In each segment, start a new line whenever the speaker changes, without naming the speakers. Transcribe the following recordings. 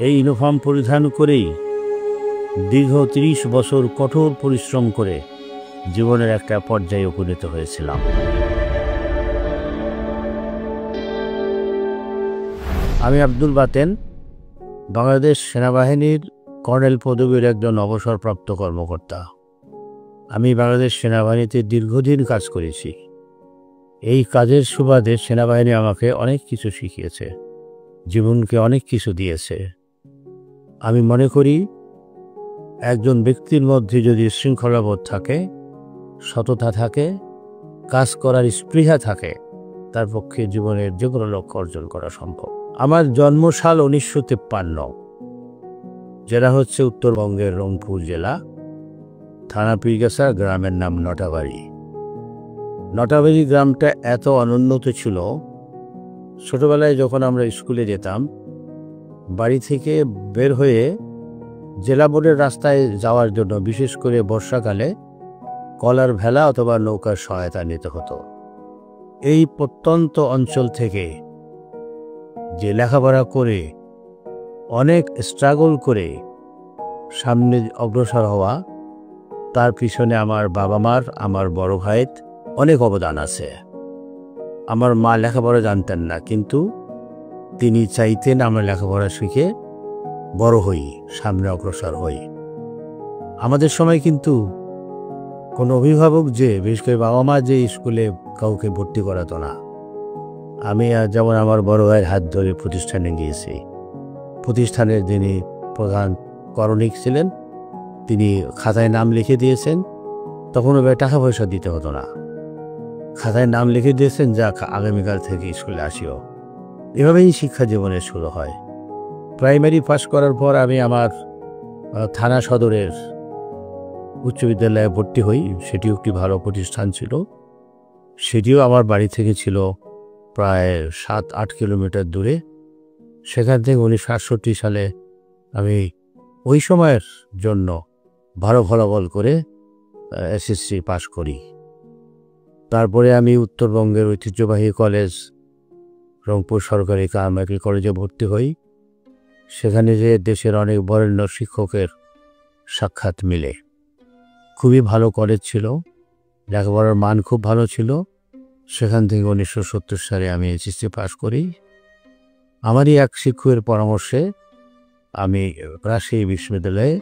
এই ইউনিফর্ম পরিধান করেই দীর্ঘ ৩০ বছর কঠোর পরিশ্রম করে জীবনের একটা পর্যায়ে উপনীত হয়েছিলাম। আমি আব্দুল বাতেন, বাংলাদেশ সেনাবাহিনীর কর্নেল পদবীর একজন অবসরপ্রাপ্ত কর্মকর্তা। আমি বাংলাদেশ সেনাবাহিনীতে দীর্ঘদিন কাজ করেছি। এই কাজের সুবাদে সেনাবাহিনী আমাকে অনেক কিছু শিখিয়েছে, জীবনকে অনেক কিছু দিয়েছে। আমি মনে করি একজন ব্যক্তির মধ্যে যদি শৃঙ্খলাবোধ থাকে, সততা থাকে, কাজ করার স্পৃহা থাকে, তার পক্ষে জীবনের যে কোনো লক্ষ্য অর্জন করা সম্ভব। আমার জন্মসাল 1953, জেলা হচ্ছে উত্তরবঙ্গের রংপুর জেলা, থানা পীরগাছা, গ্রামের নাম নটাবাড়ি। নটাবাড়ি গ্রামটা এত অনুন্নত ছিল, ছোটবেলায় যখন আমরা স্কুলে যেতাম, বাড়ি থেকে বের হয়ে জেলা বোর্ডের রাস্তায় যাওয়ার জন্য বিশেষ করে বর্ষাকালে কলার ভেলা অথবা নৌকার সহায়তা নিতে হতো। এই প্রত্যন্ত অঞ্চল থেকে যে লেখাপড়া করে অনেক স্ট্রাগল করে সামনে অগ্রসর হওয়া, তার পিছনে আমার বাবা মার, আমার বড় ভাইয়ের অনেক অবদান আছে। আমার মা লেখাপড়া জানতেন না, কিন্তু তিনি চাইতেন আমরা লেখাপড়া শিখে বড় হই, সামনে অগ্রসর হই। আমাদের সময় কিন্তু কোনো অভিভাবক বিশেষ করে বাবা মা স্কুলে কাউকে ভর্তি করাতো না। আমি যেমন আমার বড় ভাইয়ের হাত ধরে প্রতিষ্ঠানে গিয়েছি। প্রতিষ্ঠানের যিনি প্রধান করণিক ছিলেন, তিনি খাতায় নাম লিখে দিয়েছেন। তখন ওভাবে টাকা পয়সা দিতে হতো না, খাতায় নাম লিখে দিয়েছেন, যা আগামীকাল থেকে স্কুলে আসিও। এভাবেই শিক্ষা জীবনের শুরু হয়। প্রাইমারি পাস করার পর আমি আমার থানা সদরের উচ্চ বিদ্যালয়ে ভর্তি হই। সেটিও একটি ভালো প্রতিষ্ঠান ছিল। সেটিও আমার বাড়ি থেকে ছিল প্রায় 7-8 কিলোমিটার দূরে। সেখান থেকে 1968 সালে আমি ওই সময়ের জন্য ভালো ফলাফল করে এসএসসি পাস করি। তারপরে আমি উত্তরবঙ্গের ঐতিহ্যবাহী কলেজ রংপুর সরকারি কারমাইকেল কলেজে ভর্তি হই। সেখানে যে দেশের অনেক বরেণ্য শিক্ষকের সাক্ষাৎ মিলে। খুবই ভালো কলেজ ছিল, লেখাপড়ার মান খুব ভালো ছিল। সেখান থেকে 1970 সালে আমি এসএসসি পাস করি। আমারই এক শিক্ষকের পরামর্শে আমি রাজশাহী বিশ্ববিদ্যালয়ে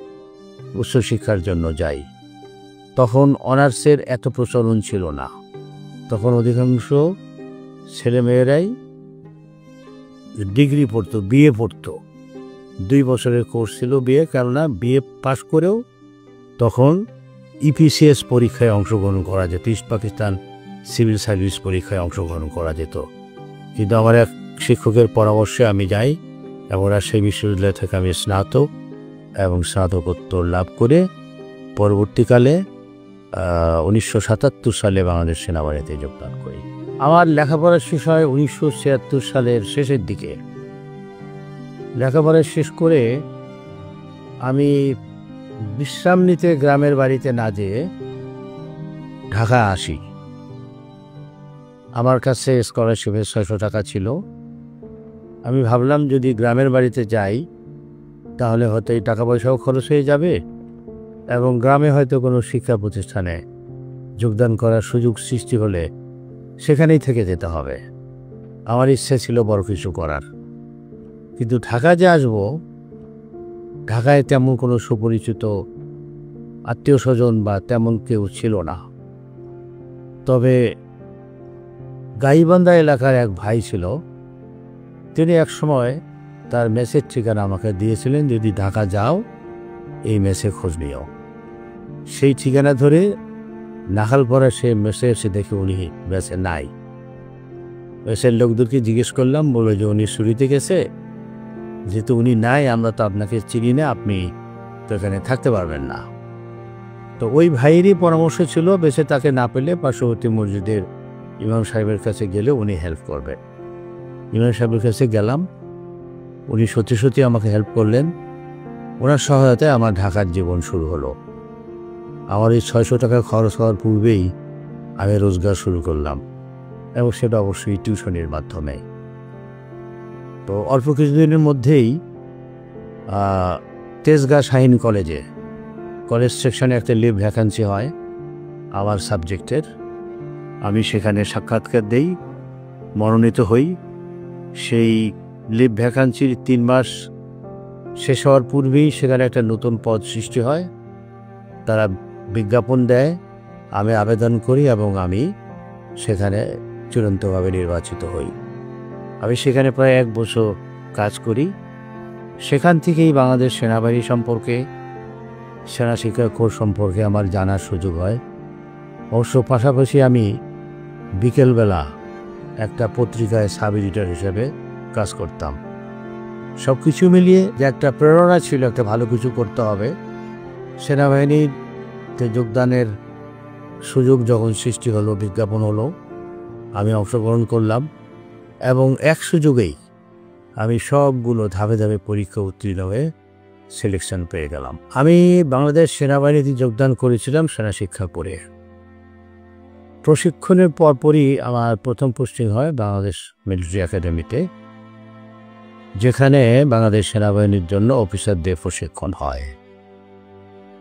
উচ্চশিক্ষার জন্য যাই। তখন অনার্সের এত প্রচলন ছিল না। তখন অধিকাংশ ছেলেমেয়েরাই ডিগ্রি পড়তো, বিএ পড়তো। 2 বছরের কোর্স ছিল বিএ, কেননা বিএ পাস করেও তখন ইপিসিএস পরীক্ষায় অংশগ্রহণ করা যেত, ইস্ট পাকিস্তান সিভিল সার্ভিস পরীক্ষায় অংশগ্রহণ করা যেত। কিন্তু আমার এক শিক্ষকের পরামর্শে আমি যাই এবং রাজশাহী বিশ্ববিদ্যালয় থেকে আমি স্নাতক এবং স্নাতকোত্তর লাভ করে পরবর্তীকালে 1977 সালে বাংলাদেশ সেনাবাহিনীতে যোগদান করি। আমার লেখাপড়ার শেষ হয় 1976 সালের শেষের দিকে। লেখাপড়া শেষ করে আমি বিশ্রাম নিতে গ্রামের বাড়িতে না যেয়ে ঢাকা আসি। আমার কাছে স্কলারশিপের 600 টাকা ছিল। আমি ভাবলাম যদি গ্রামের বাড়িতে যাই তাহলে হয়তো এই টাকা পয়সাও খরচ হয়ে যাবে এবং গ্রামে হয়তো কোনো শিক্ষা প্রতিষ্ঠানে যোগদান করার সুযোগ সৃষ্টি হলে সেখানেই থেকে যেতে হবে। আমার ইচ্ছে ছিল বড় কিছু করার। কিন্তু ঢাকা যে আসবো, ঢাকায় তেমন কোনো সুপরিচিত আত্মীয় স্বজন বা তেমন কেউ ছিল না। তবে গাইবান্ধা এলাকার এক ভাই ছিল, তিনি এক সময় তার মেসের ঠিকানা আমাকে দিয়েছিলেন, যদি ঢাকা যাও এই মেসে খোঁজ নিও। সেই ঠিকানা ধরে নাখালপাড়া সে মেসে এসে দেখে উনি মেসে নাই। মেসের লোকদেরকে জিজ্ঞেস করলাম, বলে যে উনি ছুটিতে গেছে, যেহেতু উনি নাই আমরা তো আপনাকে চিনি না, আপনি তো এখানে থাকতে পারবেন না। তো ওই ভাইয়েরই পরামর্শ ছিল, বেশি তাকে না পেলে পার্শ্ববর্তী মসজিদের ইমাম সাহেবের কাছে গেলে উনি হেল্প করবেন। ইমাম সাহেবের কাছে গেলাম, উনি সত্যি সত্যি আমাকে হেল্প করলেন। ওনার সহায়তায় আমার ঢাকার জীবন শুরু হলো। আমার এই 600 টাকা খরচ হওয়ার পূর্বেই আমি রোজগার শুরু করলাম, এবং সেটা অবশ্যই টিউশনের মাধ্যমে। তো অল্প কিছুদিনের মধ্যেই তেজগাঁ শাহীন কলেজে কলেজ সেকশনে একটা লিভ ভ্যাকান্সি হয় আমার সাবজেক্টের। আমি সেখানে সাক্ষাৎকার দেই, মনোনীত হই। সেই লিভ ভ্যাকান্সির 3 মাস শেষ হওয়ার পূর্বেই সেখানে একটা নতুন পদ সৃষ্টি হয়। তারা বিজ্ঞাপন দেয়, আমি আবেদন করি এবং আমি সেখানে চূড়ান্তভাবে নির্বাচিত হই। আমি সেখানে প্রায় 1 বছর কাজ করি। সেখান থেকেই বাংলাদেশ সেনাবাহিনী সম্পর্কে, সেনা শিক্ষা কোর্স সম্পর্কে আমার জানার সুযোগ হয়। অবশ্য পাশাপাশি আমি বিকেলবেলা একটা পত্রিকায় সাব এডিটর হিসেবে কাজ করতাম। সব কিছু মিলিয়ে যে একটা প্রেরণা ছিল একটা ভালো কিছু করতে হবে, সেনাবাহিনীতে যোগদানের সুযোগ যখন সৃষ্টি হলো, বিজ্ঞাপন হলো, আমি অংশগ্রহণ করলাম এবং এক সুযোগেই আমি সবগুলো ধাপে ধাপে পরীক্ষা উত্তীর্ণ হয়ে সিলেকশন পেয়ে গেলাম। আমি বাংলাদেশ সেনাবাহিনীতে যোগদান করেছিলাম সেনা শিক্ষা পড়ে। প্রশিক্ষণের পরপরই আমার প্রথম পোস্টিং হয় বাংলাদেশ মিলিটারি একাডেমিতে, যেখানে বাংলাদেশ সেনাবাহিনীর জন্য অফিসারদের প্রশিক্ষণ হয়।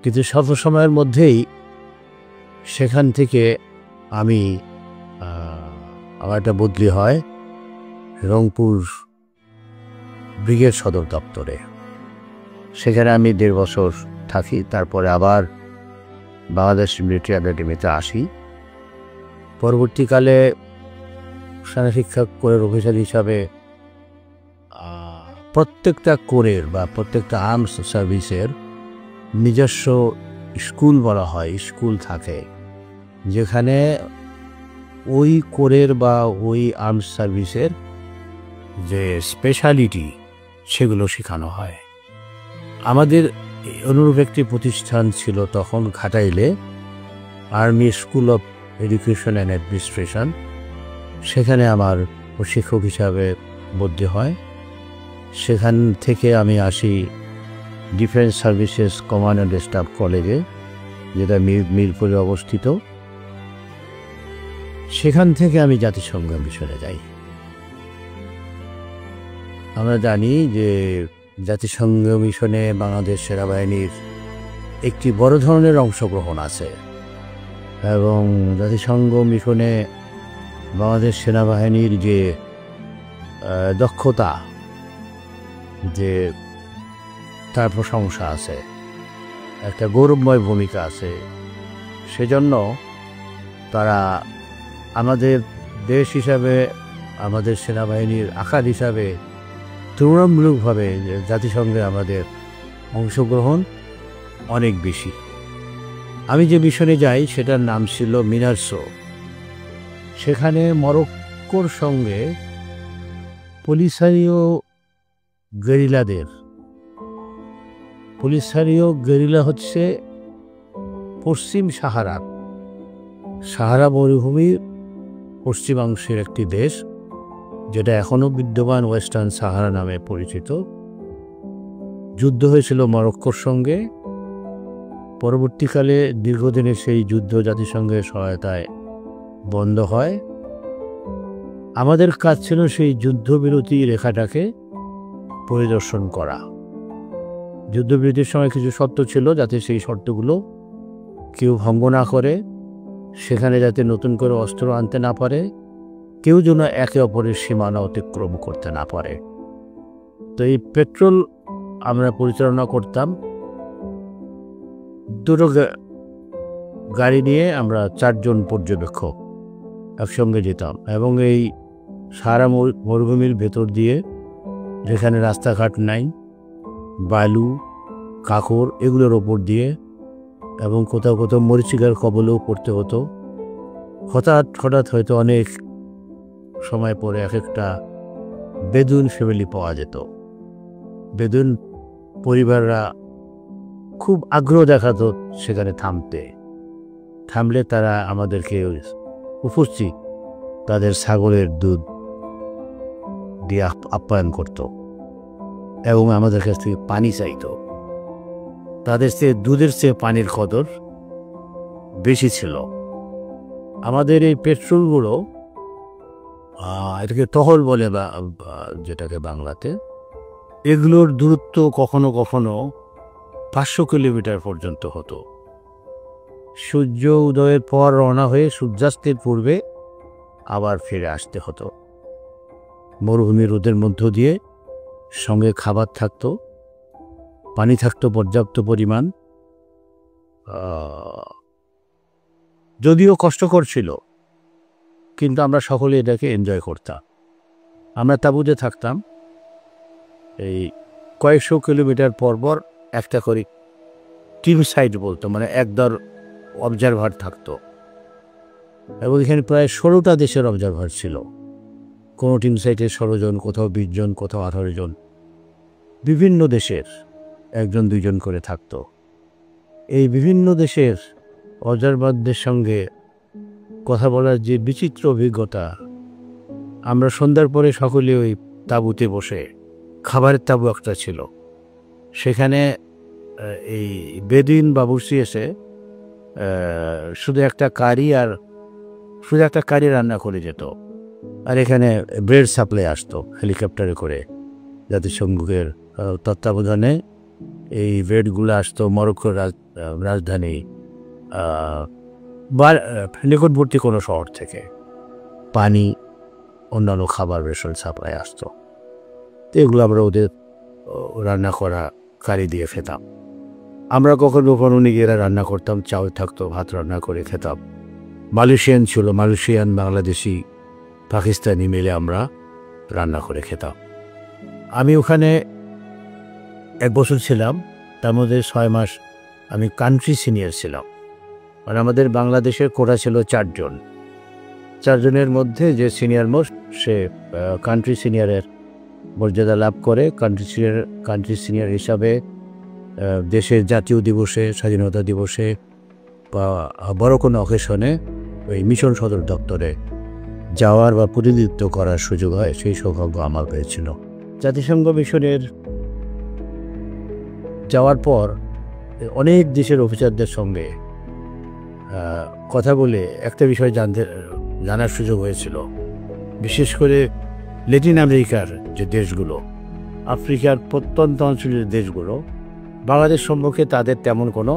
কিন্তু স্বল্প সময়ের মধ্যেই সেখান থেকে আমি আমার একটা বদলি হয় রংপুর ব্রিগেড সদর দপ্তরে। সেখানে আমি 1.5 বছর থাকি। তারপরে আবার বাংলাদেশ মিলিটারি একাডেমিতে আসি। পরবর্তীকালে সেনা শিক্ষা কোরের অফিসার হিসাবে প্রত্যেকটা কোরের বা প্রত্যেকটা আর্মস সার্ভিসের নিজস্ব স্কুল বলা হয়, স্কুল থাকে, যেখানে ওই কোরের বা ওই আর্মস সার্ভিসের যে স্পেশালিটি সেগুলো শেখানো হয়। আমাদের অনুরূপ একটি প্রতিষ্ঠান ছিল তখন ঘাটাইলে, army school of education and administration. সেখানে আমার প্রশিক্ষক হিসাবে ভর্তি হয়। সেখান থেকে আমি আসি defence services command and staff কলেজে, যেটা মিরপুরে অবস্থিত। সেখান থেকে আমি জাতিসংঘ মিশনে যাই। আমরা জানি যে জাতিসংঘ মিশনে বাংলাদেশ সেনাবাহিনীর একটি বড় ধরনের অংশগ্রহণ আছে এবং জাতিসংঘ মিশনে বাংলাদেশ সেনাবাহিনীর যে দক্ষতা, যে তার প্রশংসা আছে, একটা গৌরবময় ভূমিকা আছে। সেজন্য তারা আমাদের দেশ হিসাবে, আমাদের সেনাবাহিনীর আকার হিসাবে তুলনামূলকভাবে জাতিসংঘে আমাদের অংশগ্রহণ অনেক বেশি। আমি যে মিশনে যাই সেটার নাম ছিল মিনারসো। সেখানে মরক্কোর সঙ্গে পলিসারিও গেরিলা হচ্ছে পশ্চিম সাহারা মরুভূমির পশ্চিমাংশের একটি দেশ, যেটা এখনও বিদ্যমান ওয়েস্টার্ন সাহারা নামে পরিচিত। যুদ্ধ হয়েছিল মরক্কোর সঙ্গে। পরবর্তীকালে দীর্ঘদিনের সেই যুদ্ধ জাতিসংঘের সহায়তায় বন্ধ হয়। আমাদের কাজ ছিল সেই যুদ্ধবিরতি রেখাটাকে পরিদর্শন করা। যুদ্ধবিরতির সময় কিছু শর্ত ছিল, যাতে সেই শর্তগুলো কেউ ভঙ্গ না করে, সেখানে যাতে নতুন করে অস্ত্র আনতে না পারে, কেউ যেন একে অপরের সীমানা অতিক্রম করতে না পারে। তো এই পেট্রোল আমরা পরিচালনা করতাম। 2 গাড়ি নিয়ে আমরা 4 জন পর্যবেক্ষক একসঙ্গে যেতাম এবং এই সারা মরুভূমির ভেতর দিয়ে, যেখানে রাস্তাঘাট নাই, বালু কাকর এগুলোর ওপর দিয়ে, এবং কোথাও কোথাও মরিচিকার কবলেও পড়তে হতো। হঠাৎ হয়তো অনেক সময় পরে এক একটা বেদুইন ফ্যামিলি পাওয়া যেত। বেদুইন পরিবাররা খুব আগ্রহ দেখাতো সেখানে থামলে তারা আমাদেরকে উপস্থিত তাদের ছাগলের দুধ দিয়ে আপ্যায়ন করত এবং আমাদের কাছ থেকে পানি চাইত। তাদের চেয়ে দুধের চেয়ে পানির কদর বেশি ছিল। আমাদের এই পেট্রোলগুলো, এটাকে টহল বলে, যেটাকে বাংলাতে, এগুলোর দূরত্ব কখনো কখনো 500 কিলোমিটার পর্যন্ত হতো। সূর্য উদয়ের পর রওনা হয়ে সূর্যাস্তের পূর্বে আবার ফিরে আসতে হতো। মরুভূমি রোদের মধ্য দিয়ে সঙ্গে খাবার থাকতো, পানি থাকতো পর্যাপ্ত পরিমাণ। যদিও কষ্টকর ছিল, কিন্তু আমরা সকলে এটাকে এনজয় করতাম। আমরা তাঁবুতে থাকতাম, এই কয়েকশো কিলোমিটার পর একটা করে টিম সাইট বলতো, মানে একদল অবজারভার থাকতো, এবং এখানে প্রায় 16টা দেশের অবজারভার ছিল। কোনো টিম সাইটে 16 জন, কোথাও 20 জন, কোথাও 18 জন, বিভিন্ন দেশের 1-2 জন করে থাকতো। এই বিভিন্ন দেশের অবজারভারদের সঙ্গে কথা বলার যে বিচিত্র অভিজ্ঞতা, আমরা সন্ধ্যার পরে সকলে ওই তাঁবুতে বসে, খাবারের তাঁবু একটা ছিল, সেখানে এই বেদুইন বাবুর্চি এসে শুধু একটা কারি রান্না করে যেত। আর এখানে ব্রেড সাপ্লাই আসতো হেলিকপ্টারে করে। জাতিসংঘের তত্ত্বাবধানে এই ব্রেডগুলো আসতো মরক্কোর রাজধানী বা নিকটবর্তী কোনো শহর থেকে। পানি, অন্যান্য খাবার রেশন সাপ্লাই আসতো। তো এগুলো আমরা ওদের রান্না করা কারি দিয়ে খেতাম। আমরা কখনো কখনো নিজেরা রান্না করতাম, চাউল থাকতো, ভাত রান্না করে খেতাম। মালয়েশিয়ান ছিল, মালয়েশিয়ান, বাংলাদেশি, পাকিস্তানি মিলে আমরা রান্না করে খেতাম। আমি ওখানে 1 বছর ছিলাম, তার মধ্যে 6 মাস আমি কান্ট্রি সিনিয়র ছিলাম। আর আমাদের বাংলাদেশের কোটা ছিল 4 জন। 4 জনের মধ্যে যে সিনিয়র মোস্ট, সে কান্ট্রি সিনিয়রের মর্যাদা লাভ করে। কান্ট্রি সিনিয়র হিসাবে দেশের জাতীয় দিবসে, স্বাধীনতা দিবসে বা বড় কোনো অকেশনে ওই মিশন সদর দপ্তরে যাওয়ার বা প্রতিনিধিত্ব করার সুযোগ হয়। সেই সৌভাগ্য আমার হয়েছিল। জাতিসংঘ মিশনের যাওয়ার পর অনেক দেশের অফিসারদের সঙ্গে কথা বলে একটা বিষয় জানার সুযোগ হয়েছিল। বিশেষ করে ল্যাটিন আমেরিকার যে দেশগুলো, আফ্রিকার প্রত্যন্ত অঞ্চলের দেশগুলো, বাংলাদেশ সম্পর্কে তাদের তেমন কোনো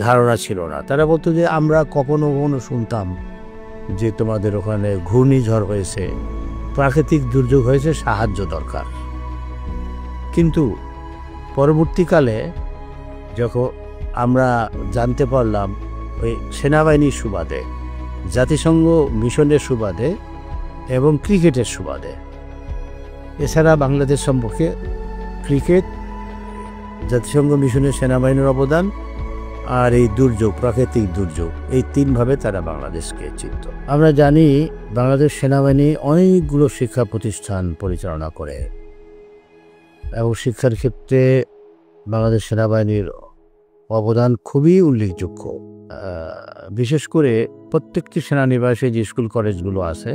ধারণা ছিল না। তারা বলতো যে আমরা কখনো শুনতাম যে তোমাদের ওখানে ঘূর্ণিঝড় হয়েছে, প্রাকৃতিক দুর্যোগ হয়েছে, সাহায্য দরকার। কিন্তু পরবর্তীকালে যখন আমরা জানতে পারলাম ওই সেনাবাহিনীর সুবাদে, জাতিসংঘ মিশনের সুবাদে এবং ক্রিকেটের সুবাদে, এছাড়া বাংলাদেশ সম্পর্কে ক্রিকেট, জাতিসংঘ মিশনের সেনাবাহিনীর অবদান আর এই দুর্যোগ, প্রাকৃতিক দুর্যোগ, এই 3ভাবে তারা বাংলাদেশকে চিনত। আমরা জানি বাংলাদেশ সেনাবাহিনী অনেকগুলো শিক্ষা প্রতিষ্ঠান পরিচালনা করে, এবং শিক্ষার ক্ষেত্রে বাংলাদেশ সেনাবাহিনীর অবদান খুবই উল্লেখযোগ্য। বিশেষ করে প্রত্যেকটি সেনানিবাসে যে স্কুল কলেজগুলো আছে,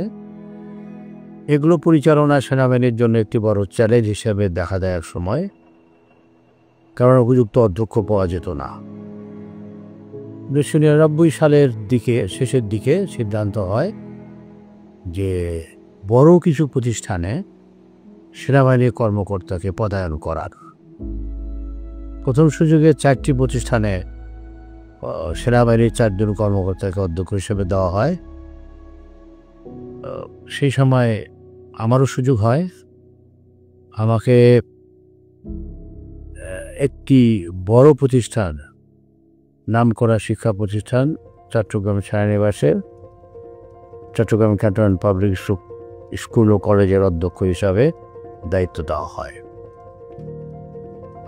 এগুলো পরিচালনা সেনাবাহিনীর জন্য একটি বড় চ্যালেঞ্জ হিসেবে দেখা দেয় এক সময়, কারণ উপযুক্ত অধ্যক্ষ পাওয়া যেত না। 1999 সালের শেষের দিকে সিদ্ধান্ত হয় যে বড় কিছু প্রতিষ্ঠানে সেনাবাহিনীর কর্মকর্তাকে পদায়ন করার। প্রথম সুযোগে 4টি প্রতিষ্ঠানে সেনাবাহিনীর 4 জন কর্মকর্তাকে অধ্যক্ষ হিসেবে দেওয়া হয়। সেই সময় আমারও সুযোগ হয়। আমাকে একটি বড় প্রতিষ্ঠান, নামকরা শিক্ষা প্রতিষ্ঠান চট্টগ্রাম সেনানিবাসের চট্টগ্রাম ক্যান্টনমেন্ট পাবলিক স্কুল ও কলেজের অধ্যক্ষ হিসাবে দায়িত্ব দেওয়া হয়।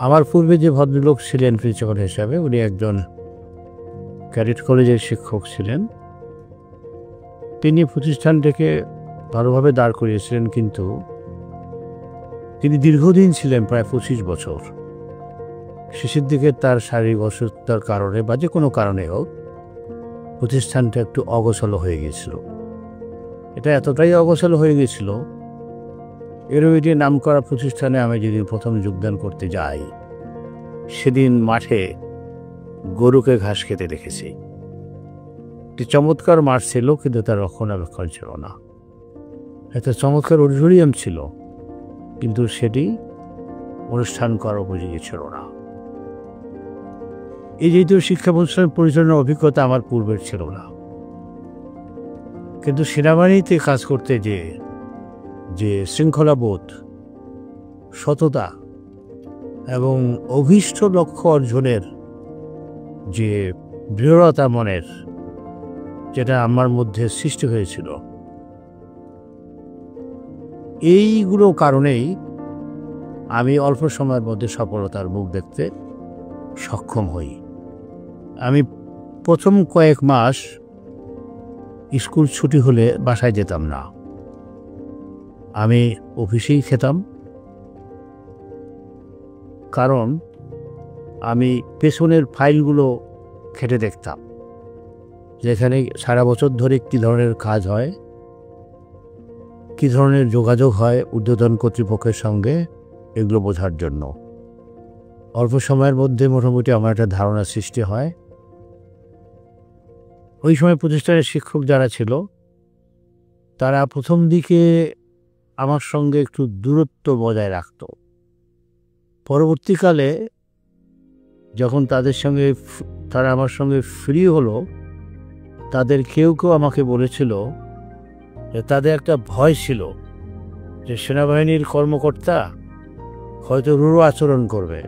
আমার পূর্বে যে ভদ্রলোক ছিলেন প্রিন্সিপাল হিসাবে, উনি একজন ক্যাডেট কলেজের শিক্ষক ছিলেন। তিনি প্রতিষ্ঠানটিকে ভালোভাবে দাঁড় করিয়েছিলেন, কিন্তু তিনি দীর্ঘদিন ছিলেন, প্রায় 25 বছর। শেষের দিকে তার শারীরিক অসুস্থতার কারণে বা যে কোনো কারণে হোক, প্রতিষ্ঠানটা একটু অগোছালো হয়ে গিয়েছিল। এটা এতটাই অগোছালো হয়ে গিয়েছিল, এরোবিটি নাম করা প্রতিষ্ঠানে আমি যেদিন প্রথম যোগদান করতে যাই, সেদিন মাঠে গরুকে ঘাস খেতে দেখেছি। একটি চমৎকার মাঠ ছিল, কিন্তু তার রক্ষণাবেক্ষণ ছিল না। একটা চমৎকার অডিটোরিয়াম ছিল, কিন্তু সেটি অনুষ্ঠান করার উপযোগী ছিল না। এই যেহেতু শিক্ষা প্রতিষ্ঠান পরিচালনার অভিজ্ঞতা আমার পূর্বের ছিল না, কিন্তু সেনাবাহিনীতে কাজ করতে যে শৃঙ্খলাবোধ, সততা এবং অভীষ্ট লক্ষ্য অর্জনের যে দৃঢ়তা মনের, যেটা আমার মধ্যে সৃষ্টি হয়েছিল, এইগুলো কারণেই আমি অল্প সময়ের মধ্যে সফলতার মুখ দেখতে সক্ষম হই। আমি প্রথম কয়েক মাস স্কুল ছুটি হলে বাসায় যেতাম না, আমি অফিসেই খেতাম। কারণ আমি পেছনের ফাইলগুলো ঘেঁটে দেখতাম, যেখানে সারা বছর ধরে কী ধরনের কাজ হয়, কী ধরনের যোগাযোগ হয় ঊর্ধ্বতন কর্তৃপক্ষের সঙ্গে, এগুলো বোঝার জন্য। অল্প সময়ের মধ্যে মোটামুটি আমার একটা ধারণা সৃষ্টি হয়। ওই সময় প্রতিষ্ঠানের শিক্ষক যারা ছিল, তারা প্রথম দিকে আমার সঙ্গে একটু দূরত্ব বজায় রাখত। পরবর্তীকালে যখন তারা আমার সঙ্গে ফ্রি হলো, তাদের কেউ কেউ আমাকে বলেছিল যে তাদের একটা ভয় ছিল যে সেনাবাহিনীর কর্মকর্তা হয়তো রূঢ় আচরণ করবে,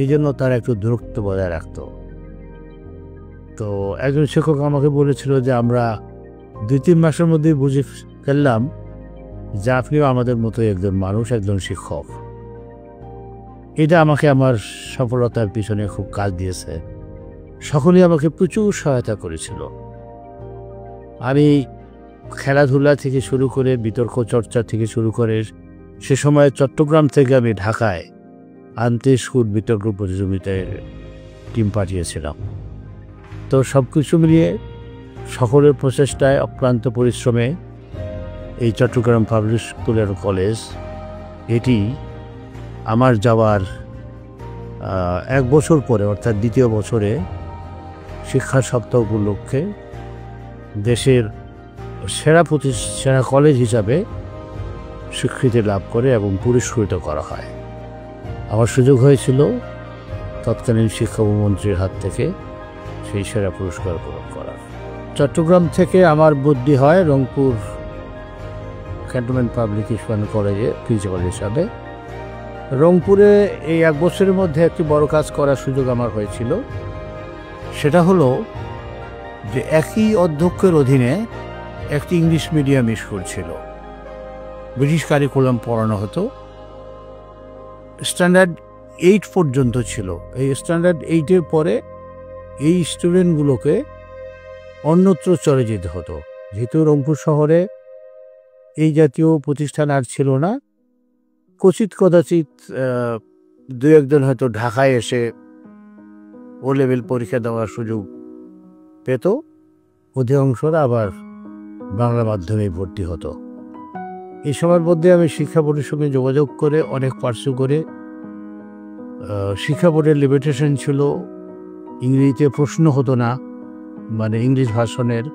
এই জন্য তারা একটু দূরত্ব বজায় রাখত। তো একজন শিক্ষক আমাকে বলেছিল যে আমরা 2-3 মাসের মধ্যেই বুঝে ফেললাম যে আপনিও আমাদের মতোই একজন মানুষ, একজন শিক্ষক। এটা আমাকে আমার সফলতার পিছনে খুব কাজ দিয়েছে। সকলেই আমাকে প্রচুর সহায়তা করেছিল। আমি খেলাধুলা থেকে শুরু করে, বিতর্ক চর্চা থেকে শুরু করে, সে সময় চট্টগ্রাম থেকে আমি ঢাকায় আন্তঃ স্কুল বিতর্ক প্রতিযোগিতায় টিম পাঠিয়েছিলাম। তো সব কিছু মিলিয়ে সকলের প্রচেষ্টায়, অক্লান্ত পরিশ্রমে এই Chittagong public school and college, এটি আমার যাওয়ার 1 বছর পরে, অর্থাৎ দ্বিতীয় বছরে শিক্ষা সপ্তাহ উপলক্ষে দেশের সেরা কলেজ হিসাবে স্বীকৃতি লাভ করে এবং পুরস্কৃত করা হয়। আমার সুযোগ হয়েছিল তৎকালীন শিক্ষামন্ত্রীর হাত থেকে সেই সেরা পুরস্কার প্রদান করার। চট্টগ্রাম থেকে আমার বদলি হয় রংপুর ক্যান্টনমেন্ট পাবলিক স্কুল কলেজে প্রিন্সিপাল হিসাবে। রংপুরে এই 1 বছরের মধ্যে একটি বড় কাজ করার সুযোগ আমার হয়েছিল। সেটা হলো যে একই অধ্যক্ষের অধীনে একটি ইংলিশ মিডিয়াম স্কুল ছিল, ব্রিটিশ কারিকুলাম পড়ানো হতো, স্ট্যান্ডার্ড 8 পর্যন্ত ছিল। এই স্ট্যান্ডার্ড 8-এর পরে এই স্টুডেন্টগুলোকে অন্যত্র চলে যেতে হতো। যেহেতু রংপুর শহরে এই জাতীয় প্রতিষ্ঠান আর ছিল না, কচিত কদাচিৎ 2-1 হয়তো ঢাকায় এসে ও লেভেল পরীক্ষা দেওয়ার সুযোগ পেত, অধিকাংশরা আবার বাংলা মাধ্যমে ভর্তি হতো। এই সময়ের মধ্যে আমি শিক্ষা বোর্ডের সঙ্গে যোগাযোগ করে অনেক পার্সু করে, শিক্ষা বোর্ডের লিমিটেশন ছিল ইংরেজিতে প্রশ্ন হতো না, মানে ইংলিশ ভার্সনের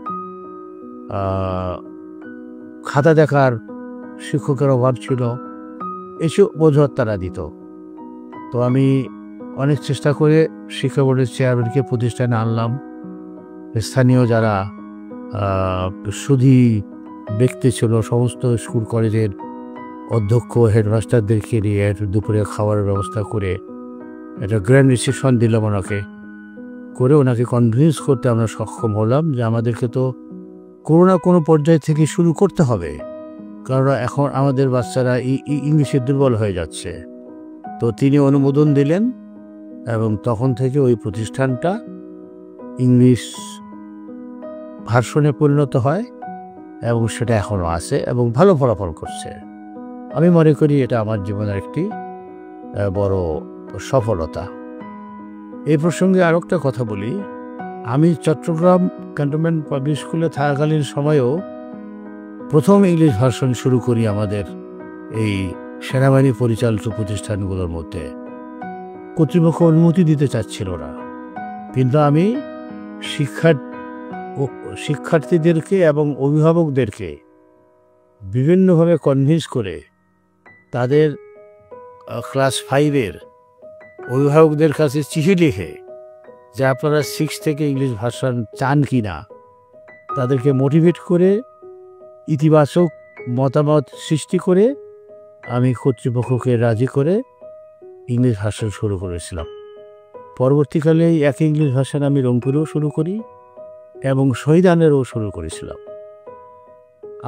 খাতা দেখার শিক্ষকের অভাব ছিল, এসব অজুহাত তারা দিত। তো আমি অনেক চেষ্টা করে শিক্ষা বোর্ডের চেয়ারম্যানকে প্রতিষ্ঠানে আনলাম। স্থানীয় যারা সুধী ব্যক্তি ছিল, সমস্ত স্কুল কলেজের অধ্যক্ষ, হেডমাস্টারদেরকে নিয়ে দুপুরে খাওয়ার ব্যবস্থা করে একটা গ্র্যান্ড রিসেপশন দিলাম ওনাকে, করে ওনাকে কনভিন্স করতে আমরা সক্ষম হলাম যে আমাদেরকে তো কোনো না কোনো পর্যায় থেকে শুরু করতে হবে, কারণ এখন আমাদের বাচ্চারা ইংলিশে দুর্বল হয়ে যাচ্ছে। তো তিনি অনুমোদন দিলেন এবং তখন থেকে ওই প্রতিষ্ঠানটা ইংলিশ ভার্সনে পরিণত হয় এবং সেটা এখনও আছে এবং ভালো ফলাফল করছে। আমি মনে করি এটা আমার জীবনের একটি বড় সফলতা। এই প্রসঙ্গে আরও একটা কথা বলি, আমি চট্টগ্রাম ক্যান্টনমেন্ট পাবলিক স্কুলে থাকাকালীন সময়েও প্রথম ইংলিশ ভার্সন শুরু করি আমাদের এই সেনাবাহিনী পরিচালিত প্রতিষ্ঠানগুলোর মধ্যে। কর্তৃপক্ষ অনুমতি দিতে চাচ্ছিল না, কিন্তু আমি শিক্ষার্থীদেরকে এবং অভিভাবকদেরকে বিভিন্নভাবে কনভিন্স করে তাদের ক্লাস 5-এর অভিভাবকদের কাছে চিঠি লিখে যে আপনারা 6 থেকে ইংলিশ ভার্সন চান কি না, তাদেরকে মোটিভেট করে ইতিবাচক মতামত সৃষ্টি করে আমি কর্তৃপক্ষকে রাজি করে ইংলিশ ভার্সন শুরু করেছিলাম। পরবর্তীকালে একই ইংলিশ ভার্সন আমি রংপুরেও শুরু করি এবং শহীদানেরও শুরু করেছিলাম।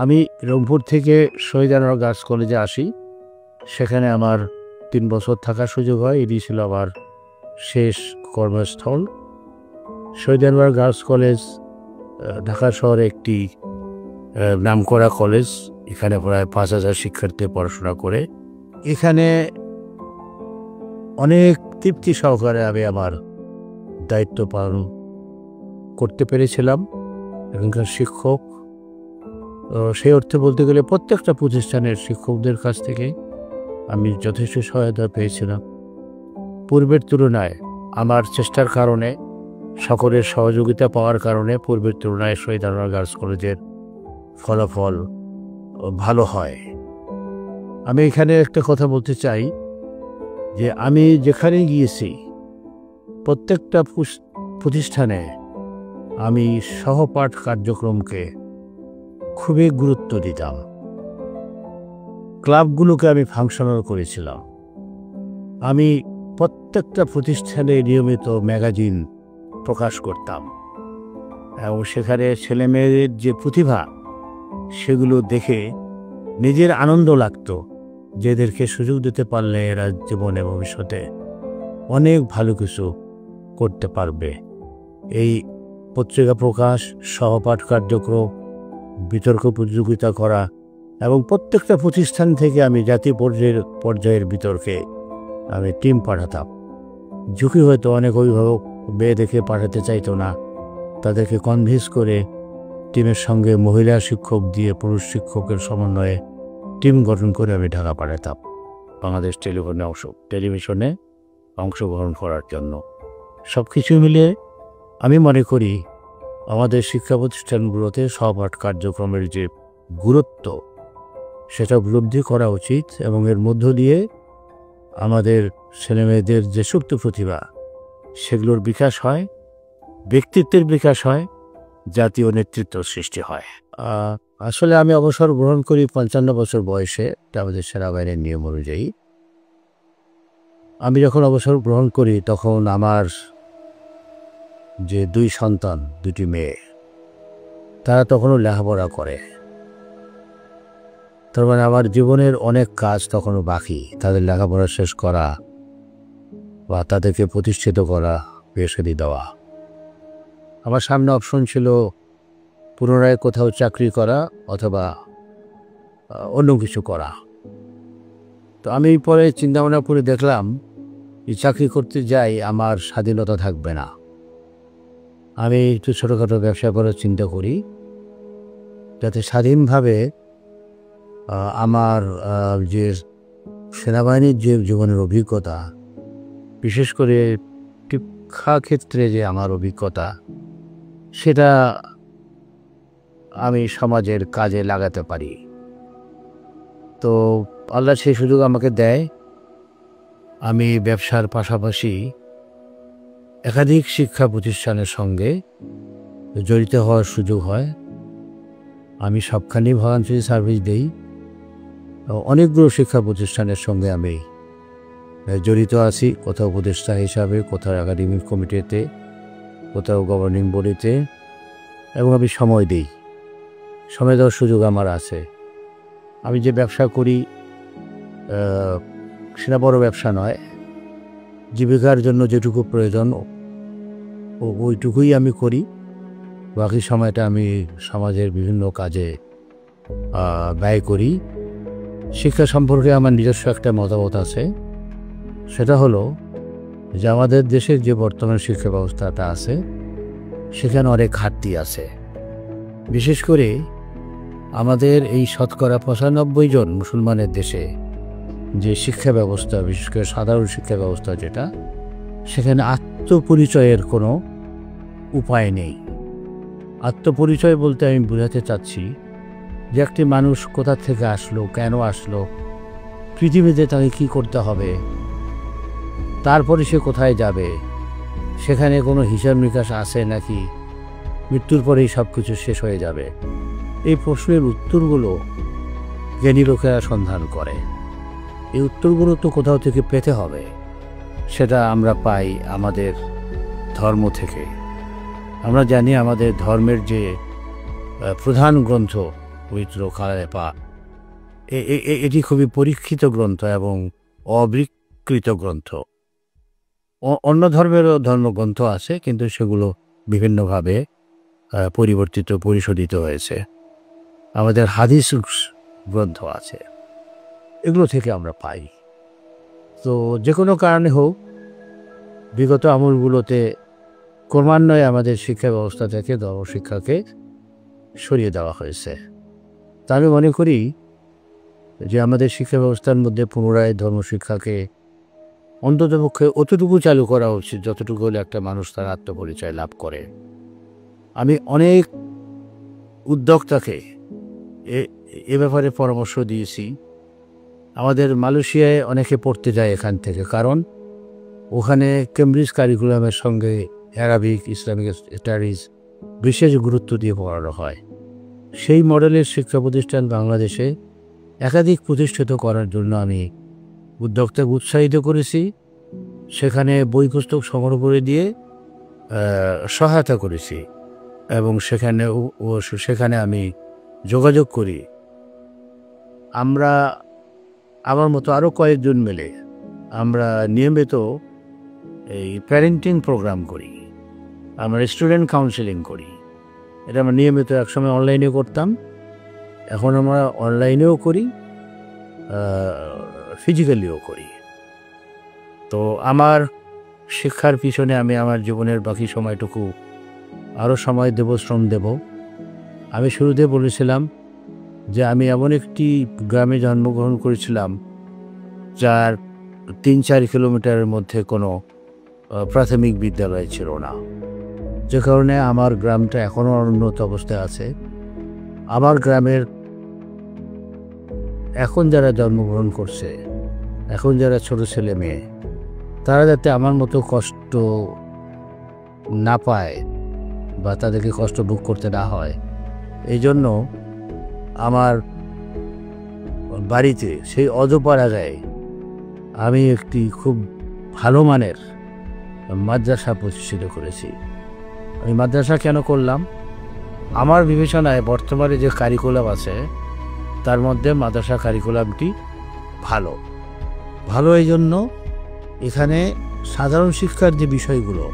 আমি রংপুর থেকে শহীদানের গার্লস কলেজে আসি, সেখানে আমার 3 বছর থাকার সুযোগ হয়। এটি ছিল আমার শেষ কর্মস্থল। শহীদানবার গার্লস কলেজ ঢাকা শহরে একটি নামকরা কলেজ। এখানে প্রায় 5,000 শিক্ষার্থী পড়াশোনা করে। এখানে অনেক তৃপ্তি সহকারে আমি আমার দায়িত্ব পালন করতে পেরেছিলাম। এখানকার শিক্ষক, সেই অর্থে বলতে গেলে প্রত্যেকটা প্রতিষ্ঠানের শিক্ষকদের কাছ থেকে আমি যথেষ্ট সহায়তা পেয়েছিলাম। পূর্বের তুলনায় আমার চেষ্টার কারণে, সকলের সহযোগিতা পাওয়ার কারণে পূর্বের তুলনায় শহীদানবার গার্লস কলেজের ফলাফল ভালো হয়। আমি এখানে একটা কথা বলতে চাই যে আমি যেখানে গিয়েছি প্রত্যেকটা প্রতিষ্ঠানে আমি সহপাঠ কার্যক্রমকে খুবই গুরুত্ব দিতাম। ক্লাবগুলোকে আমি ফাংশনাল করেছিলাম। আমি প্রত্যেকটা প্রতিষ্ঠানে নিয়মিত ম্যাগাজিন প্রকাশ করতাম এবং সেখানে ছেলেমেয়েদের যে প্রতিভা সেগুলো দেখে নিজের আনন্দ লাগতো যে এদেরকে সুযোগ দিতে পারলে এরা জীবনে ভবিষ্যতে অনেক ভালো কিছু করতে পারবে। এই পত্রিকা প্রকাশ, সহপাঠ কার্যক্রম, বিতর্ক প্রতিযোগিতা করা এবং প্রত্যেকটা প্রতিষ্ঠান থেকে আমি জাতীয় পর্যায়ের বিতর্কে আমি টিম পাঠাতাম। ঝুঁকি হয়তো অনেক অভিভাবক মেয়েদেরকে পাঠাতে চাইতো না, তাদেরকে কনভিন্স করে টিমের সঙ্গে মহিলা শিক্ষক দিয়ে পুরুষ শিক্ষকের সমন্বয়ে টিম গঠন করে আমি ঢাকা পাঠাতাম বাংলাদেশ টেলিভিশনে অংশগ্রহণ করার জন্য। সব কিছু মিলে আমি মনে করি আমাদের শিক্ষা প্রতিষ্ঠানগুলোতে সহপাঠ কার্যক্রমের যে গুরুত্ব সেটা উপলব্ধি করা উচিত এবং এর মধ্য দিয়ে আমাদের ছেলেমেয়েদের যে সুপ্ত প্রতিভা সেগুলোর বিকাশ হয়, ব্যক্তিত্বের বিকাশ হয়, জাতীয় নেতৃত্ব সৃষ্টি হয়। আসলে আমি অবসর গ্রহণ করি 55 বছর বয়সে, এটা আমাদের সেনাবাহিনীর নিয়ম অনুযায়ী। আমি যখন অবসর গ্রহণ করি তখন আমার যে 2 সন্তান, 2টি মেয়ে, তারা তখনও লেখাপড়া করে। তার মানে আমার জীবনের অনেক কাজ তখনও বাকি। তাদের লেখাপড়া শেষ করা বা তাদেরকে প্রতিষ্ঠিত করা, পেশাদি দেওয়া। আমার সামনে অপশন ছিল পুনরায় কোথাও চাকরি করা অথবা অন্য কিছু করা। তো আমি পরে চিন্তাভাবনা করে দেখলাম যে চাকরি করতে যাই আমার স্বাধীনতা থাকবে না। আমি একটু ছোটোখাটো ব্যবসা করার চিন্তা করি যাতে স্বাধীনভাবে আমার যে সেনাবাহিনীর যে জীবনের অভিজ্ঞতা, বিশেষ করে শিক্ষা ক্ষেত্রে যে আমার অভিজ্ঞতা, সেটা আমি সমাজের কাজে লাগাতে পারি। তো আল্লাহ সেই সুযোগ আমাকে দেয়। আমি ব্যবসার পাশাপাশি একাধিক শিক্ষা প্রতিষ্ঠানের সঙ্গে জড়িত হওয়ার সুযোগ হয়। আমি সবখানেই ভলান্টারি সার্ভিস দিই। অনেকগুলো শিক্ষা প্রতিষ্ঠানের সঙ্গে আমি জড়িত আছি, কোথাও উপদেষ্টা হিসাবে, কোথাও একাডেমিক কমিটিতে, কোথাও গভর্নিং বডিতে, এবং আমি সময় দিই। সময় দেওয়ার সুযোগ আমার আছে। আমি যে ব্যবসা করি সেটা বড় ব্যবসা নয়, জীবিকার জন্য যেটুকু প্রয়োজন ওইটুকুই আমি করি। বাকি সময়টা আমি সমাজের বিভিন্ন কাজে ব্যয় করি। শিক্ষা সম্পর্কে আমার নিজস্ব একটা মতামত আছে, সেটা হলো যে আমাদের দেশের যে বর্তমান শিক্ষা ব্যবস্থাটা আছে সেখানে অনেক ঘাটতি আছে। বিশেষ করে আমাদের এই শতকরা 95 জন মুসলমানের দেশে যে শিক্ষা ব্যবস্থা, বিশেষ করে সাধারণ শিক্ষা ব্যবস্থা যেটা, সেখানে আত্মপরিচয়ের কোনো উপায় নেই। আত্মপরিচয় বলতে আমি বোঝাতে চাচ্ছি যে একটি মানুষ কোথা থেকে আসলো, কেন আসলো, পৃথিবীতে তাকে কী করতে হবে, তারপরে সে কোথায় যাবে, সেখানে কোনো হিসাব নিকাশ আছে নাকি, মৃত্যুর পরেই সব কিছু শেষ হয়ে যাবে, এই প্রশ্নের উত্তরগুলো জ্ঞানী লোকেরা সন্ধান করে। এই উত্তরগুলো তো কোথাও থেকে পেতে হবে, সেটা আমরা পাই আমাদের ধর্ম থেকে। আমরা জানি আমাদের ধর্মের যে প্রধান গ্রন্থ পবিত্র কালামে পাক, এটি খুবই পরীক্ষিত গ্রন্থ এবং অবিকৃত গ্রন্থ। অন্য ধর্মেরও ধর্মগ্রন্থ আছে, কিন্তু সেগুলো বিভিন্নভাবে পরিবর্তিত পরিশোধিত হয়েছে। আমাদের হাদিস গ্রন্থ আছে, এগুলো থেকে আমরা পাই। তো যে কোনো কারণে হোক, বিগত আমলগুলোতে ক্রমান্বয়ে আমাদের শিক্ষা ব্যবস্থা থেকে ধর্মশিক্ষাকে সরিয়ে দেওয়া হয়েছে। তা আমি মনে করি যে আমাদের শিক্ষা ব্যবস্থার মধ্যে পুনরায় ধর্মশিক্ষাকে অন্ততপক্ষে অতটুকু চালু করা উচিত যতটুকু হলে একটা মানুষ তার আত্মপরিচয় লাভ করে। আমি অনেক উদ্যোক্তাকে এ ব্যাপারে পরামর্শ দিয়েছি। আমাদের মালয়েশিয়ায় অনেকে পড়তে যায় এখান থেকে, কারণ ওখানে কেমব্রিজ কারিকুলামের সঙ্গে অ্যারাবিক, ইসলামিক স্টাডিজ বিশেষ গুরুত্ব দিয়ে পড়ানো হয়। সেই মডেলের শিক্ষা প্রতিষ্ঠান বাংলাদেশে একাধিক প্রতিষ্ঠিত করার জন্য আমি উদ্যোক্তাকে উৎসাহিত করেছি। সেখানে বই পুস্তক সংগ্রহ করে দিয়ে সহায়তা করেছি এবং সেখানে আমি যোগাযোগ করি। আমরা আমার মতো আরও কয়েকজন মিলে আমরা নিয়মিত এই প্যারেন্টিং প্রোগ্রাম করি, আমরা স্টুডেন্ট কাউন্সেলিং করি। এটা আমরা নিয়মিত একসময় অনলাইনে করতাম, এখন আমরা অনলাইনেও করি, ফিজিক্যালিও করি। তো আমার শিক্ষার পিছনে আমি আমার জীবনের বাকি সময়টুকু আরও সময় দেব, শ্রম দেব। আমি শুরুতে বলেছিলাম যে আমি এমন একটি গ্রামে জন্মগ্রহণ করেছিলাম যার 3-4 কিলোমিটারের মধ্যে কোনো প্রাথমিক বিদ্যালয় ছিল না, যে কারণে আমার গ্রামটা এখনও অনুন্নত অবস্থায় আছে। আমার গ্রামের এখন যারা জন্মগ্রহণ করছে, এখন যারা ছোট ছেলে মেয়ে, তারা যাতে আমার মতো কষ্ট না পায় বা তাদেরকে কষ্ট ভোগ করতে না হয়, এই জন্য আমার বাড়িতে সেই অজপাড়াগায় আমি একটি খুব ভালো মানের মাদ্রাসা প্রতিষ্ঠিত করেছি। আমি মাদ্রাসা কেন করলাম? আমার বিবেচনায় বর্তমানে যে কারিকুলাম আছে তার মধ্যে মাদ্রাসা কারিকুলামটি ভালো। এই জন্য এখানে সাধারণ শিক্ষার যে বিষয়গুলো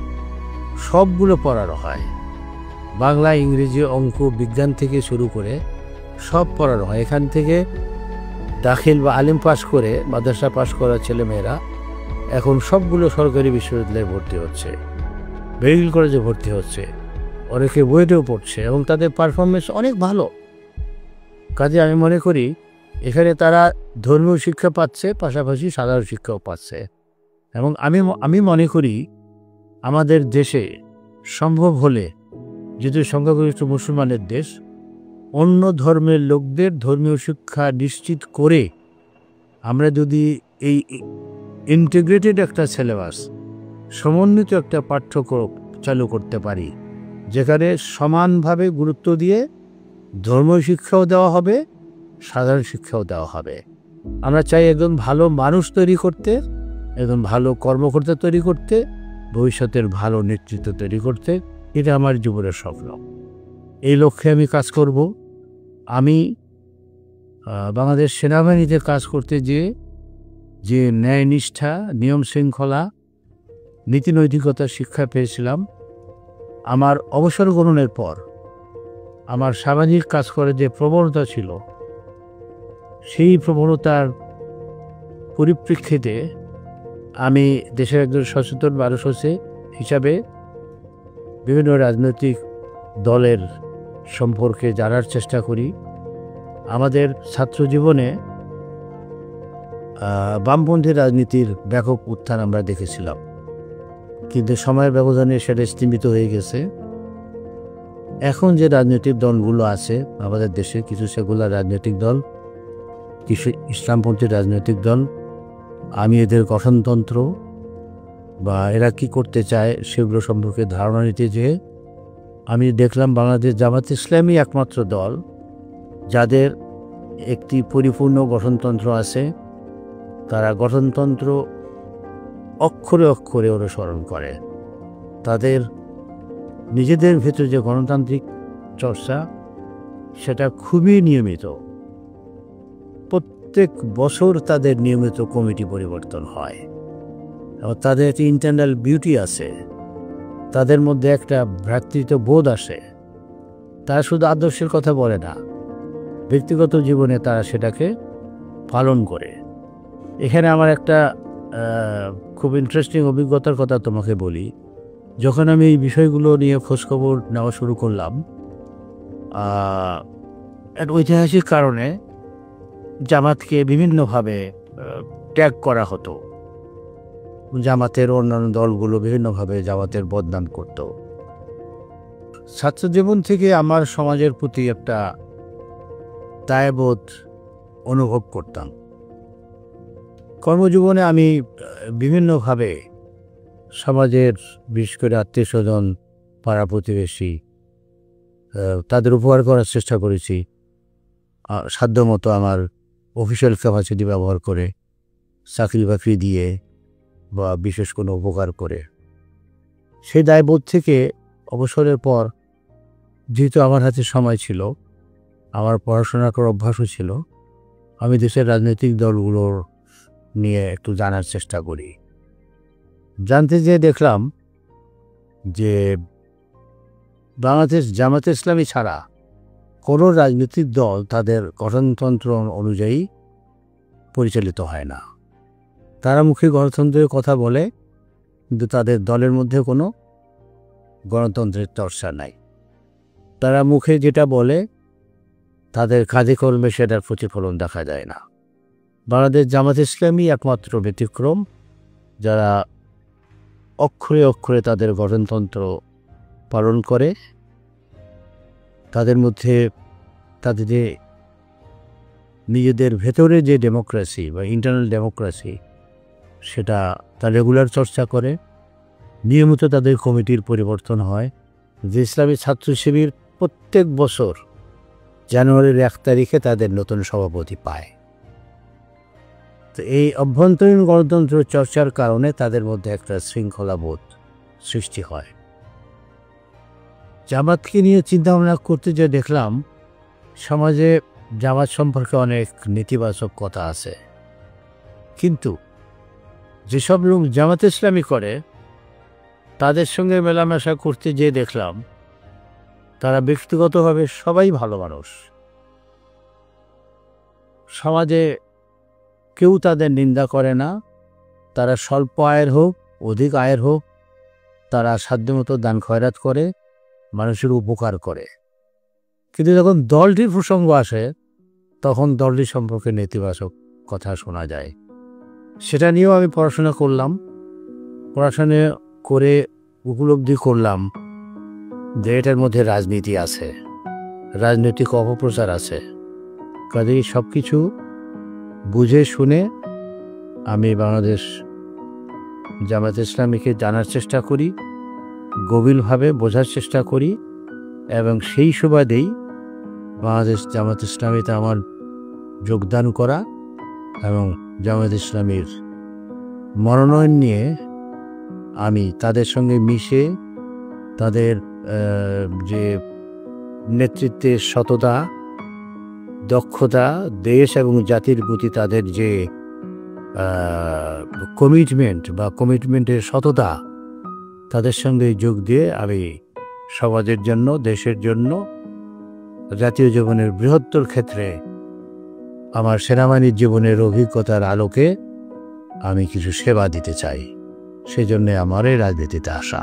সবগুলো পড়ানো হয়। বাংলা, ইংরেজি, অঙ্ক, বিজ্ঞান থেকে শুরু করে সব পড়ানো হয়। এখান থেকে দাখিল বা আলিম পাস করে মাদ্রাসা পাস করা ছেলেমেয়েরা এখন সবগুলো সরকারি বিশ্ববিদ্যালয়ে ভর্তি হচ্ছে, মেডিকেল কলেজে ভর্তি হচ্ছে, অনেকে বুয়েটেও পড়ছে এবং তাদের পারফরমেন্স অনেক ভালো। কাজে আমি মনে করি এখানে তারা ধর্মীয় শিক্ষা পাচ্ছে, পাশাপাশি সাধারণ শিক্ষাও পাচ্ছে। এবং আমি মনে করি আমাদের দেশে সম্ভব হলে, যেহেতু সংখ্যাগরিষ্ঠ মুসলমানের দেশ, অন্য ধর্মের লোকদের ধর্মীয় শিক্ষা নিশ্চিত করে আমরা যদি এই ইন্টিগ্রেটেড একটা সিলেবাস, সমন্বিত একটা পাঠ্যক্রম চালু করতে পারি, যেখানে সমানভাবে গুরুত্ব দিয়ে ধর্মীয় শিক্ষাও দেওয়া হবে, সাধারণ শিক্ষাও দেওয়া হবে। আমরা চাই একজন ভালো মানুষ তৈরি করতে, একজন ভালো কর্মকর্তা তৈরি করতে, ভবিষ্যতের ভালো নেতৃত্ব তৈরি করতে। এটা আমার জীবনের স্বপ্ন। এই লক্ষ্যে আমি কাজ করব। আমি বাংলাদেশ সেনাবাহিনীতে কাজ করতে গিয়ে যে ন্যায় নিষ্ঠা, নিয়ম শৃঙ্খলা, নীতি নৈতিকতার শিক্ষা পেয়েছিলাম, আমার অবসর গ্রহণের পর আমার সামাজিক কাজ করার যে প্রবণতা ছিল, সেই প্রবণতার পরিপ্রেক্ষিতে আমি দেশের একজন সচেতন মানুষ হিসাবে বিভিন্ন রাজনৈতিক দলের সম্পর্কে জানার চেষ্টা করি। আমাদের ছাত্র জীবনে বামপন্থী রাজনীতির ব্যাপক উত্থান আমরা দেখেছিলাম, কিন্তু সময়ের ব্যবধানে সেটা স্তীমিত হয়ে গেছে। এখন যে রাজনৈতিক দলগুলো আছে আমাদের দেশে, কিছু সেগুলা রাজনৈতিক দল কিছু ইসলামপন্থী রাজনৈতিক দল, আমি এদের গঠনতন্ত্র বা এরা কি করতে চায় সেগুলো সম্পর্কে ধারণা নিতে যেয়ে আমি দেখলাম বাংলাদেশ জামাত ইসলামী একমাত্র দল যাদের একটি পরিপূর্ণ গঠনতন্ত্র আছে। তারা গঠনতন্ত্র অক্ষরে অক্ষরে অনুসরণ করে। তাদের নিজেদের ভেতরে যে গণতান্ত্রিক চর্চা সেটা খুবই নিয়মিত। প্রত্যেক বছর তাদের নিয়মিত কমিটি পরিবর্তন হয় এবং তাদের একটি ইন্টারনাল বিউটি আছে। তাদের মধ্যে একটা ভ্রাতৃত্ব বোধ আসে। তারা শুধু আদর্শের কথা বলে না, ব্যক্তিগত জীবনে তারা সেটাকে পালন করে। এখানে আমার একটা খুব ইন্টারেস্টিং অভিজ্ঞতার কথা তোমাকে বলি। যখন আমি এই বিষয়গুলো নিয়ে খোঁজখবর নেওয়া শুরু করলাম, এক ঐতিহাসিক কারণে জামাতকে বিভিন্নভাবে ট্যাগ করা হতো। জামাতের অন্যান্য দলগুলো বিভিন্নভাবে জামাতের বদনাম করত। ছাত্র জীবন থেকে আমার সমাজের প্রতি একটা দায়বোধ অনুভব করতাম। কর্মজীবনে আমি বিভিন্নভাবে সমাজের, বিশেষ করে আত্মীয় স্বজন, পাড়া প্রতিবেশী, তাদের উপকার করার চেষ্টা করেছি সাধ্যমতো আমার অফিসিয়াল ক্যাপাসিটি ব্যবহার করে, চাকরি বাকরি দিয়ে বা বিশেষ কোনো উপকার করে। সেই দায়বোধ থেকে অবসরের পর যেহেতু আমার হাতে সময় ছিল, আমার পড়াশোনা করার অভ্যাসও ছিল, আমি দেশের রাজনৈতিক দলগুলোর নিয়ে একটু জানার চেষ্টা করি। জানতে যেয়ে দেখলাম যে বাংলাদেশ জামাতে ইসলামী ছাড়া কোনো রাজনৈতিক দল তাদের গঠনতন্ত্র অনুযায়ী পরিচালিত হয় না। তারা মুখে গণতন্ত্রের কথা বলে, কিন্তু তাদের দলের মধ্যে কোনো গণতন্ত্রের চর্চা নাই। তারা মুখে যেটা বলে তাদের কাজে কর্মে সেটার প্রতিফলন দেখা যায় না। বাংলাদেশ জামাত ইসলামী একমাত্র ব্যতিক্রম যারা অক্ষরে অক্ষরে তাদের গঠনতন্ত্র পালন করে। তাদের মধ্যে তাদের যে নিজেদের ভেতরে যে ডেমোক্রেসি বা ইন্টারনাল ডেমোক্রেসি সেটা তারা রেগুলার চর্চা করে। নিয়মিত তাদের কমিটির পরিবর্তন হয়। যে ইসলামী ছাত্র শিবির প্রত্যেক বছর জানুয়ারির 1 তারিখে তাদের নতুন সভাপতি পায়। তো এই অভ্যন্তরীণ গণতন্ত্র চর্চার কারণে তাদের মধ্যে একটা শৃঙ্খলাবোধ সৃষ্টি হয়। জামাতকে নিয়ে চিন্তাভাবনা করতে যে দেখলাম সমাজে জামাত সম্পর্কে অনেক নেতিবাচক কথা আছে, কিন্তু যেসব লোক জামাত ইসলামী করে তাদের সঙ্গে মেলামেশা করতে যেয়ে দেখলাম তারা ব্যক্তিগতভাবে সবাই ভালো মানুষ। সমাজে কেউ তাদের নিন্দা করে না। তারা স্বল্প আয়ের হোক অধিক আয়ের হোক, তারা সাধ্যমতো দান খয়রাত করে, মানুষের উপকার করে। কিন্তু যখন দলটির প্রসঙ্গ আসে তখন দলটি সম্পর্কে নেতিবাচক কথা শোনা যায়। সেটা নিয়েও আমি পড়াশোনা করলাম। পড়াশোনা করে উপলব্ধি করলাম যে এটার মধ্যে রাজনীতি আছে, রাজনৈতিক অপপ্রচার আছে। কাজেই সব কিছু বুঝে শুনে আমি বাংলাদেশ জামাত ইসলামীকে জানার চেষ্টা করি, গভীরভাবে বোঝার চেষ্টা করি, এবং সেই সুবাদেই বাংলাদেশ জামাত ইসলামীতে আমার যোগদান করা এবং জামাত ইসলামীর মনোনয়ন নিয়ে আমি তাদের সঙ্গে মিশে তাদের যে নেতৃত্বের সততা, দক্ষতা, দেশ এবং জাতির প্রতি তাদের যে কমিটমেন্টের সততা, তাদের সঙ্গে যোগ দিয়ে আমি সমাজের জন্য, দেশের জন্য, জাতীয় জীবনের বৃহত্তর ক্ষেত্রে আমার সেনাবাহিনীর জীবনের অভিজ্ঞতার আলোকে আমি কিছু সেবা দিতে চাই। সেজন্য আমার এই রাজনীতিতে আসা।